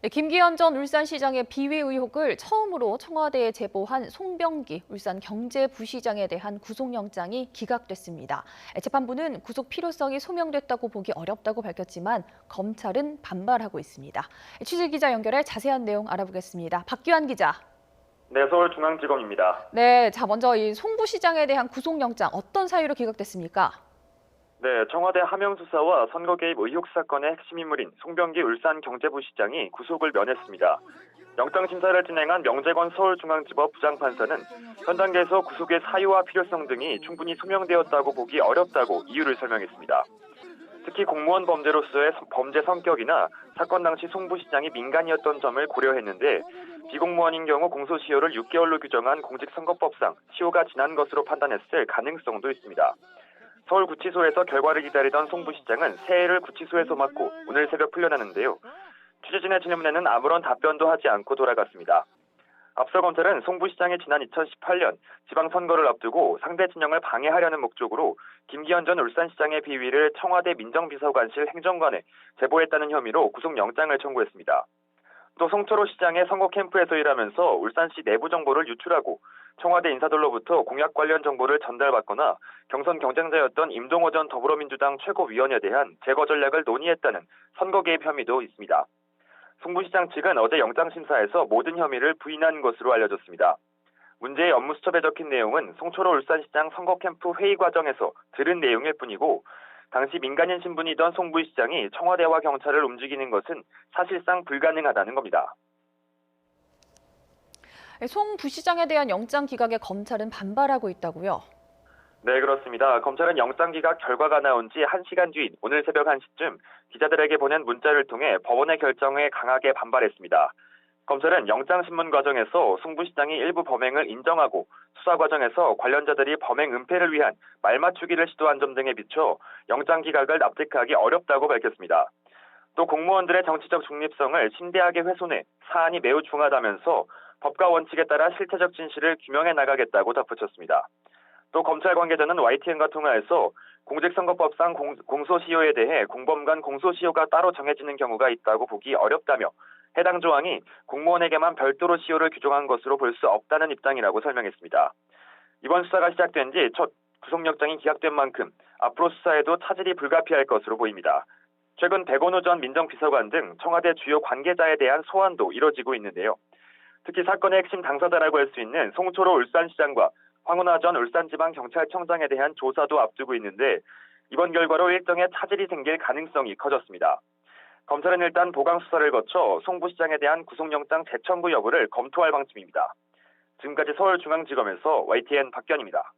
네, 김기현 전 울산시장의 비위 의혹을 처음으로 청와대에 제보한 송병기 울산경제부시장에 대한 구속영장이 기각됐습니다. 재판부는 구속 필요성이 소명됐다고 보기 어렵다고 밝혔지만 검찰은 반발하고 있습니다. 취재기자 연결해 자세한 내용 알아보겠습니다. 박규환 기자. 네, 서울중앙지검입니다. 네, 먼저 이 송 부시장에 대한 구속영장 어떤 사유로 기각됐습니까? 네, 청와대 하명 수사와 선거 개입 의혹 사건의 핵심 인물인 송병기 울산경제부시장이 구속을 면했습니다. 영장 심사를 진행한 명재권 서울중앙지법 부장판사는 현 단계에서 구속의 사유와 필요성 등이 충분히 소명되었다고 보기 어렵다고 이유를 설명했습니다. 특히 공무원 범죄로서의 범죄 성격이나 사건 당시 송 부시장이 민간이었던 점을 고려했는데 비공무원인 경우 공소시효를 6개월로 규정한 공직선거법상 시효가 지난 것으로 판단했을 가능성도 있습니다. 서울구치소에서 결과를 기다리던 송 부시장은 새해를 구치소에서 맞고 오늘 새벽 풀려나는데요. 취재진의 질문에는 아무런 답변도 하지 않고 돌아갔습니다. 앞서 검찰은 송 부시장이 지난 2018년 지방선거를 앞두고 상대 진영을 방해하려는 목적으로 김기현 전 울산시장의 비위를 청와대 민정비서관실 행정관에 제보했다는 혐의로 구속영장을 청구했습니다. 또 송철호 시장의 선거 캠프에서 일하면서 울산시 내부 정보를 유출하고 청와대 인사들로부터 공약 관련 정보를 전달받거나 경선 경쟁자였던 임동호 전 더불어민주당 최고위원에 대한 제거 전략을 논의했다는 선거 개입 혐의도 있습니다. 송 부시장 측은 어제 영장심사에서 모든 혐의를 부인한 것으로 알려졌습니다. 문제의 업무수첩에 적힌 내용은 송철호 울산시장 선거 캠프 회의 과정에서 들은 내용일 뿐이고 당시 민간인 신분이던 송 부시장이 청와대와 경찰을 움직이는 것은 사실상 불가능하다는 겁니다. 송 부시장에 대한 영장 기각에 검찰은 반발하고 있다고요? 네, 그렇습니다. 검찰은 영장 기각 결과가 나온 지 1시간 뒤인 오늘 새벽 1시쯤 기자들에게 보낸 문자를 통해 법원의 결정에 강하게 반발했습니다. 검찰은 영장신문 과정에서 송 부시장이 일부 범행을 인정하고 수사 과정에서 관련자들이 범행 은폐를 위한 말맞추기를 시도한 점 등에 비춰 영장 기각을 납득하기 어렵다고 밝혔습니다. 또 공무원들의 정치적 중립성을 심대하게 훼손해 사안이 매우 중하다면서 법과 원칙에 따라 실체적 진실을 규명해 나가겠다고 덧붙였습니다. 또 검찰 관계자는 YTN과 통화해서 공직선거법상 공소시효에 대해 공범 간 공소시효가 따로 정해지는 경우가 있다고 보기 어렵다며 해당 조항이 공무원에게만 별도로 시효를 규정한 것으로 볼 수 없다는 입장이라고 설명했습니다. 이번 수사가 시작된 지 첫 구속영장이 기각된 만큼 앞으로 수사에도 차질이 불가피할 것으로 보입니다. 최근 백원우 전 민정비서관 등 청와대 주요 관계자에 대한 소환도 이뤄지고 있는데요. 특히 사건의 핵심 당사자라고 할 수 있는 송철호 울산시장과 황운하 전 울산지방경찰청장에 대한 조사도 앞두고 있는데 이번 결과로 일정의 차질이 생길 가능성이 커졌습니다. 검찰은 일단 보강 수사를 거쳐 송 부시장에 대한 구속영장 재청구 여부를 검토할 방침입니다. 지금까지 서울중앙지검에서 YTN 박견입니다.